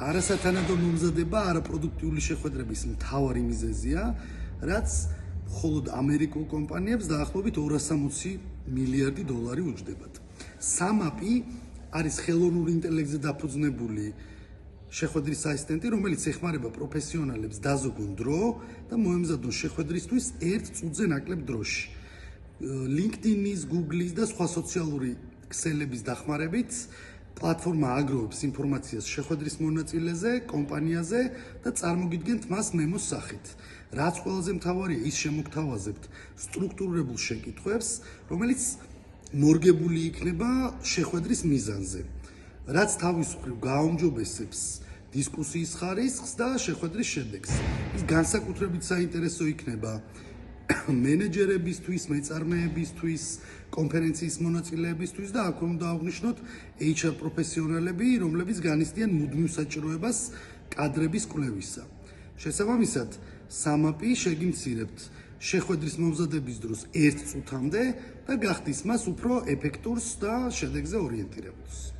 არასათანადო მომზადება არაპროდუქტიული შეხვედრების მთავარი მიზეზია, რაც მხოლოდ ამერიკულ კომპანიებს დაახლოებით 260 მილიარდი დოლარი უჯდებათ. SAMAP-ი არის ხელოვნური ინტელექტზე დაფუძნებული შეხვედრის ასისტენტი, რომელიც ეხმარება პროფესიონალებს დაზოგონ დრო და მოემზადონ შეხვედრისთვის 1 წუთზე ნაკლებ დროში. LinkedIn-ის, Google-ის და სხვა სოციალური ქსელების დახმარებით პლატფორმა აგროვებს ინფორმაციას შეხვედრის მონაწილეზე, კომპანიაზე და წარმოგიდგენთ მას მემოს სახით. რაც ყველაზე მთავარია, ის შემოგთავაზებთ სტრუქტურირებულ შეკითხვებს, რომელიც მორგებული იქნება შეხვედრის მიზანზე. რაც თავისუფლად გააუმჯობესებს დისკუსიის ხარისხს და შეხვედრის შედეგს. ის განსაკუთრებით საინტერესო იქნება მენეჯერებისთვის, მეწარმეებისთვის, კონფერენციის მონაწილეებისთვის და აქ უნდა აღვნიშნოთ HR პროფესიონალები, რომლებიც განიცდიან მუდმივ საჭიროებას კადრების კვლევისა. შესაბამისად, SAMAP-ი შეგიმცირებთ შეხვედრის მომზადების დროს 1 წუთამდე და გახდის მას უფრო ეფექტურს და შედეგზე ორიენტირებულს.